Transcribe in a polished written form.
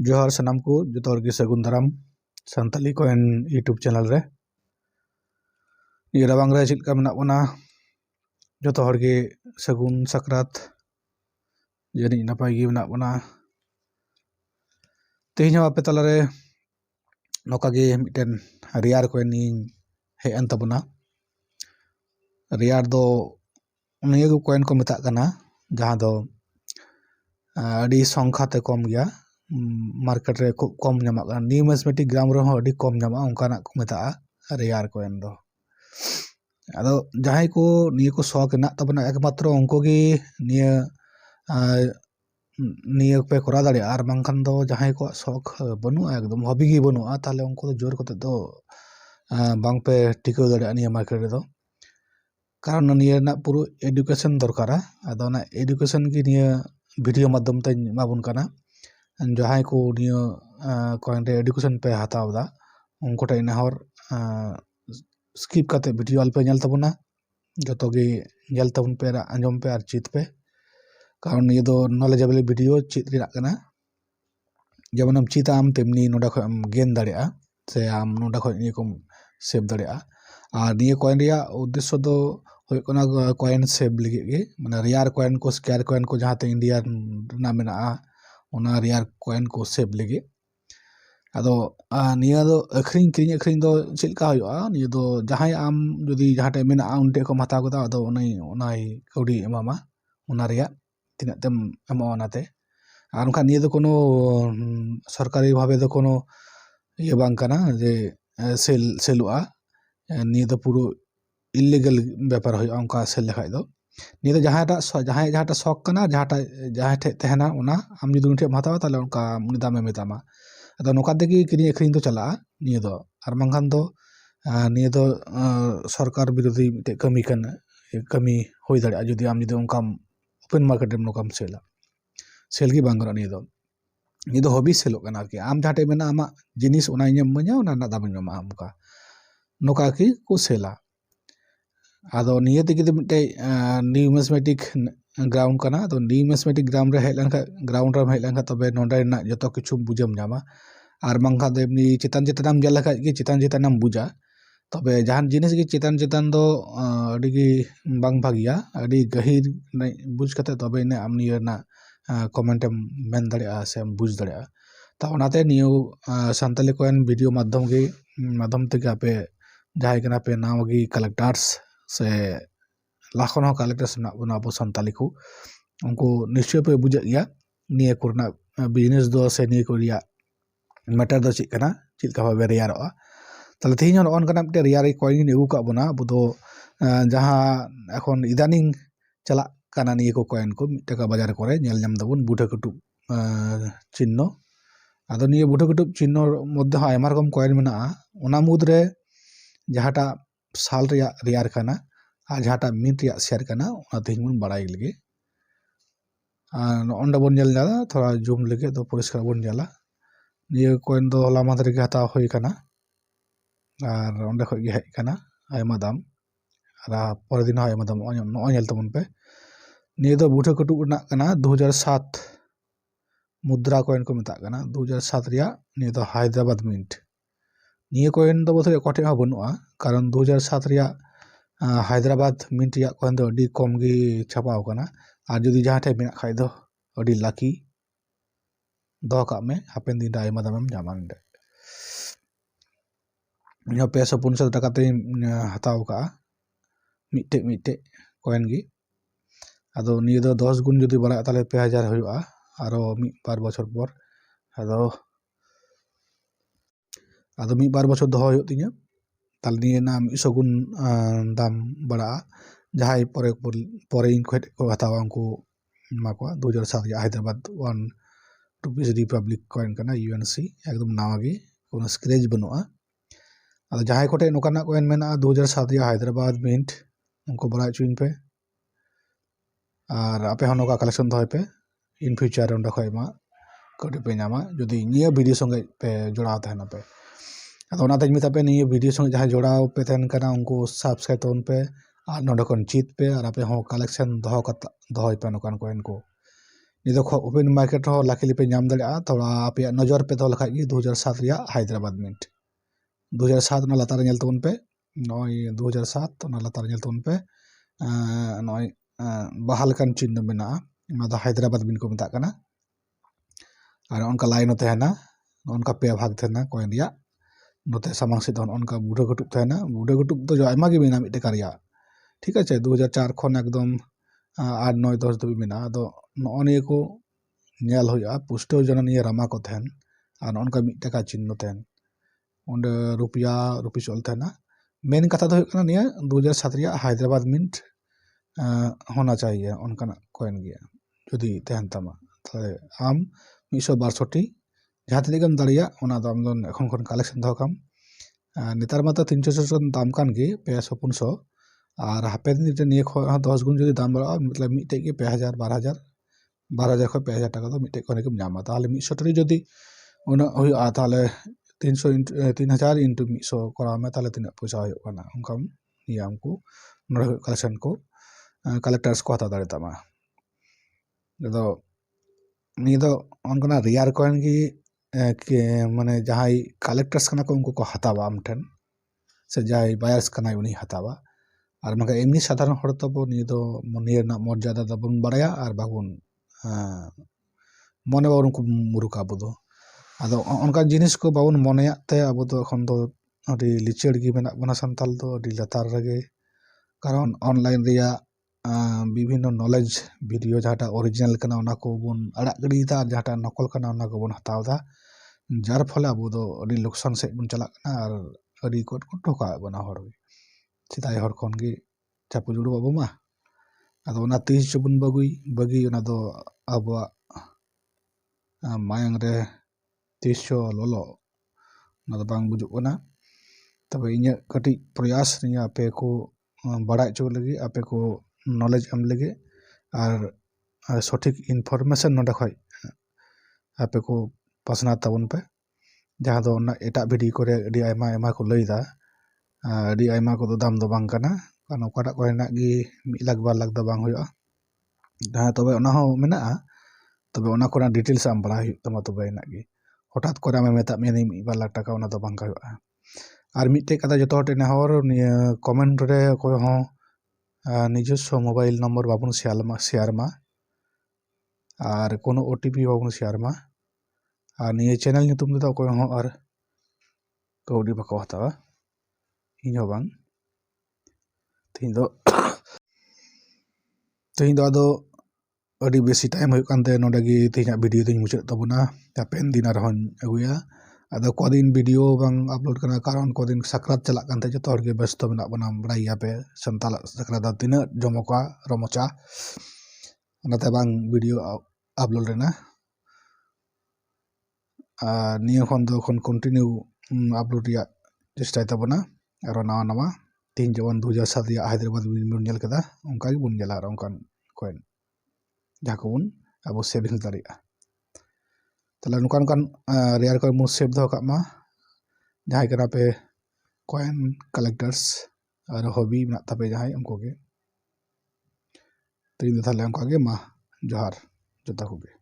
जोहार सनाम को जो हर सगुन दाराम सानताली कॉइन यूट्यूब चैनल रे राबांग रे चेदका मेना बना जो हर सगुन साक्रात जानी नपाय गे मेना बना तेहन आपे तलारे नौका गे मिटन रियार कॉइन हेन तबना रियार दो निया को कॉइन को मेता कना जहां दो अड़ी संख्या ते कम गया मार्केट रे खूब कम नामा न्यूमिस्मेटिक ग्राम रे अड़ी कम नामा उनकाना को मेता रियार कॉइन दो अदो जहां को निया को शौक ना तबना एकमात्र उनको गे निया पे करा दाड़े आर बांखान दो जहां को शौक बनु एकदम हॉबी गे बनु ताले उनको जोर कते दो बांग पे टिकाव दाड़े निया मार्केट रे दो कारण निया ना पुरो एडुकेशन दरकारा अदो ना एडुकेशन की निया वीडियो माध्यम ते माबुन कना जहां को निया कॉइन रे एडुकेशन पे हताव दा उनको टे नहर स्किप करते वीडियो अल्पे नेल तबना जतो गे नेल तबन पे आंजम पे आर चित पे कारण ये दो नॉलेजेबल वीडियो चित रिना कना जेमन हम चिता आम तेमनी नोडा ख आम गेन दाड़ेया से आम नोडा ख निया को सेव दाड़ेया और निया कॉइन रिया उद्देश्य दो कॉइन सेव लगे गे माने रियार कॉइन को स्क्वायर कॉइन को जहां ते इंडिया ना मेना ओना रियार कॉइन को सेव लगे अदो निया दो अखरिंग किरिंग अखरिंग दो चिलका होयोआ निया दो जहां आम जदी जहां टे मेना उनटे को हताव कदा अदो ओनाई कौडी एमामा ओना रिया तिना तेम एमा ओनाते आर उनका निया दो कोनो सरकारी भावे दो कोनो ये बांग कना जे सेलुआ निया दो पुरो इलीगल व्यापार होयोआ उनका सेल लेखाय दो निया दो जहां शौक कना जहां ठे तहना ओना आम जदी उनटे हतावा ताले उनका उनी दामे मेतामा अदो नोका देगी किरिंग अखरिंग दो चला निया दो आर बांखान दो निया दो सरकार विरोधी मिटे कमी होई दाड़े जदी आम जदी उनका ओपन मार्केट रे नोकाम सेल गी बांग निया दो हॉबी सेलो कना आरकी आम जहां टे मेना आमा जिनिस ओना इᱧ मanya ओना ना दाम ᱧᱟᱢᱟ आमका नोका की को सेला आदो निया तेगी दो मिटे न्यूमिस्मेटिक ग्राउंड कना तो न्यूमिस्मेटिक ग्राउंड रे हेज लेनखा तबे नोडे ना जतो किछु बुझम ᱧᱟᱢᱟ आर बांखा दो एमनी चितान चितानम जल लखा गे चितानम बुझा तबे जहान जिनिस गे चितान दो अड़ी गे बांग भागिया अड़ी गहिर बुझ कते तबे ने आम निया ना कमेंट मेन दाड़ेया से बुझ दाड़ेया ता ओनाते निया सानताली कॉइन वीडियो माध्यम ते आपे जहां कना पे नावगी कलेक्टर्स से लाखों कलेक्टर्स ना बना अब सानताली को उनको निश्चय पे बुझ गया निया कोरना बिजनेस दो से निया को रिया मैटर दो चिकना चिलका भावे रियारोआ ताले तेहन नॉन कना मिटे रियार कॉइन एगु का बना अब दो जहां एखन इदानिंग चला काना निया को कॉइन को मिटका बाजार करे नेल नाम दबन बुढ़ा कुटुब चिन्ह आदो निया बुढ़ा कुटुब चिन्ह मध्य आयमा रकम कॉइन मेना ओना मुद्रे जहाटा साल रियार काना और जहाटा मिनट रिया शेयर काना ओना तेहन बन बड़ाई लगे ओंडे बन नेल जाला थोड़ा जूम लगे तो परिष्कार बन जाला निया कॉइन दो हला मादरे गे हताव होई काना और ओंडे खय गे हेज काना आयमा दाम और परे दिन आयमा दाम नो नेल तबन पे निया दो बुढ़ा कुटुब ना काना 2007 मुद्रा कॉइन को मेता काना 2007 रिया निया दो हैदराबाद मिंट निया कॉइन दो बोधे कोटे हा बनुआ कारण 2007 रिया हैदराबाद मिंट रिया कॉइन दो अडी कम गे छापाव काना और जदी जहां टे मेना खाय दो अडी लाकी दो का में हापेन दिन आयमा दामम ᱧᱟᱢᱟ नडे ᱤᱧ 500 टाका ते हताव का मिटे कॉइन गी आदो निया दो 10 गुण जदी बड़ा ताले 2000 होयुआ आरो मी बार बछर पर आदो मी बार बछर दो होयो तिnya ताले निया ना 100 गुण दाम बड़ा जहां परे इन खट को हतावा उनको माको 2007 या हैदराबाद 1 रुपीस रिपब्लिक कॉइन कना यूएनसी एकदम नावागी कोनो स्क्रैच बनुआ अदो जहां कोटे नोकाना कॉइन मेना 2007 या हैदराबाद मिंट उनको बड़ा चुइन पे और आपे हन नोका कलेक्शन दो पे इन फ्यूचर ओंडे खयमा कौडी पे ᱧᱟᱢᱟ जदी निया वीडियो संगे पे जोड़ाव तहना पे अदो ओनाते मिता पे निया वीडियो संगे जहां जोड़ाव पे तहन कना उनको सब्सक्राइब तबन पे और नोडे कोन चित पे और आपे हो कलेक्शन दो पे नोकान कॉइन को ᱱᱤᱭᱟᱹ ᱫᱚ ओपन मार्केट ᱨᱮᱦᱚᱸ ᱞᱟᱠᱤᱞᱤ ᱯᱮ ᱧᱟᱢ ᱫᱟᱲᱮᱭᱟᱜᱼᱟ ᱛᱷᱚᱲᱟ ᱟᱯᱮᱭᱟᱜ ᱱᱚᱡᱚᱨ ᱯᱮ ᱫᱚᱦᱚ ᱞᱮᱠᱷᱟᱡ ᱜᱮ 2007 ᱨᱮᱭᱟᱜ ᱦᱟᱭᱫᱨᱟᱵᱟᱫ ᱢᱤᱱᱴ 2007 ᱚᱱᱟ ᱞᱟᱛᱟᱨ ᱨᱮ ᱧᱮᱞ ᱛᱟᱵᱚᱱ ᱯᱮ ᱱᱚᱜᱼᱚᱭ 2007 ᱚᱱᱟ ᱞᱟᱛᱟᱨ ᱨᱮ ᱧᱮᱞ ᱛᱟᱵᱚᱱ ᱯᱮ ᱱᱚᱜᱼᱚᱭ ᱵᱟᱦᱟ ᱞᱮᱠᱟᱱ ᱪᱤᱱᱦᱟᱹ ᱢᱮᱱᱟᱜᱼᱟ ᱚᱱᱟ ᱫᱚ ᱦᱟᱭᱫᱨᱟᱵᱟᱫ ᱢᱤᱱᱴ ᱠᱚ ᱢᱮᱛᱟᱜ ᱠᱟᱱᱟ ᱟᱨ ᱚᱱᱠᱟ ᱞᱟᱭᱤᱱ ᱦᱚᱸ ᱛᱟᱦᱮᱱᱟ ᱚᱱᱠᱟ ᱯᱮ ᱵᱷᱟᱜ ᱛᱟᱦᱮᱱᱟ ᱠᱚᱭᱮᱱ ᱨᱮᱭᱟᱜ ᱱᱚᱛᱮ ᱥᱟᱢᱟᱝ ᱥᱮᱫ ᱫᱚ ᱚᱱᱠᱟ ᱵᱩᱰᱷᱟᱹ ᱠᱟᱹᱴᱩᱵ ᱛᱟᱦᱮᱱᱟ ᱵᱩᱰᱷᱟᱹ ᱠᱟᱹᱴᱩᱵ ᱫᱚ ᱟᱭᱢᱟ ᱜᱮ ᱢᱮᱱᱟᱜᱼᱟ ᱢᱤᱫᱴᱮᱱ ᱨᱮᱭᱟᱜ ठीक है 2004 खन एकदम 8 9 10 धबी मेना आदो नॉनिए को नेल होया पुष्टो जन निये रामा को थेन आर नॉनका मिट टका चिन्ह थेन ओंडे रुपया चल थेना मेन कथा दो होना निये 2007 रिया हैदराबाद मिंट होना चाहिए उनका कॉइन गया जुदी तहन तमा ताले आम 162 जहाँ तक दाड़िया ओना दाम दो एखन खन कलेक्शन दो कम नेतार माता 300 दाम कान गे 500 500 और हापेन निये 10 गुण जो दाम बढ़ा मतलब मिट्टे के 5000 12,000 खो 5000 टाका तो मिट्टे को नामा ताले 100 टरी जो उना ताले 3000 इंटू 100 करा में ताले तीन पैसा होना उनका नियम को कलेक्शन को कलेक्टर्स को हता दाड़े तमा जो निये दो उनका रियर कॉइन की माने जहाँ कलेक्टर्स कना को उनको को हतावा आम ठेन से जहाँ बायर्स कना उनी हतावा और मगर एमनी साधारण हर तब निये दो निये ना मर्यादा दबन बड़ाया और बागुन मने बाबन को मुरुका बुदो आदो उनका जिनिस को बाबन मने ते अब तो एखन दो अडी लिचड़ गी मेना बना संताल दो अडी लतार रगे कारण ऑनलाइन रिया विभिन्न नॉलेज वीडियो जहाटा ओरिजिनल कना ओना को बन अड़ा गड़ीदा जहाटा नकल कना ओना को बन हतावदा जार फले अब दो अडी लोकसान से बन चला कना और अडी कोट को ठोका बना हर चिताय हर खन गी चापु जुड़ो बाबू मा आदो ओना 30 चबन बगी ओना दो अब मायंग रे 30 लोलो ओना दो बांग बुजुक कना तबे इnya कटी प्रयास निया आपे को बड़ा चो लगे आपे को नॉलेज एम लगे और सठिक इनफॉरमेशन नोडे खय आपे को पासना तबन पे जहाँ दो एटा वीडियो करे अडी आयमा आयमा को लईदा अडी आयमा को दो दाम दो बांग कना कारण ओकाटा को हेना गी 1 लाख 2 लाख दो बांग होया जहाँ तबे ओना हो मेना तबे ओना कोना डिटेल्स आम बड़ा तमा तबे हेना गी हठात करे मैं मेता मेनी 1 2 लाख टाका ओना दो बांग होया और मिट्टे कथा जो हटे नेहर कमेंट रे कोई हो निजस्व मोबाइल नम्बर बाबन शेयर मा और कोनो ओटीपी बाबन शेयर मा और निये चैनल नितुम दो कोई हो और कौड़ी बाको हतावा इन हो बांग तीन दो आदो अडी बेसी टाइम हो कानते नोडे गी तीना वीडियो दिन मुचाद तबना पेन दिन आरहन अगुया आदो कोदिन वीडियो बांग अपलोड करना कारण कोदिन सक्रात चला कानते जो तोड़ के व्यस्त मेना बना बड़ाइया पे संताल सक्रात तीना जमका रमचा ओनाते बांग वीडियो अपलोड रेना निया खन दो खन कंटिन्यू अपलोड या चेष्टा तबना और नवा नवा तीन जवन 2007 या हैदराबाद बन नेल कदा उनका गी बन नेला और उनका कॉइन जहाँ को बन अब सेविंग दाड़िया तले नुकान रेयर कॉइन मु सेव दो कामा जहाँ करा पे कॉइन कलेक्टर्स और हॉबी मेना तापे जहाँ उनको के तीन थाले उनका के मा जोहार जोता को गे।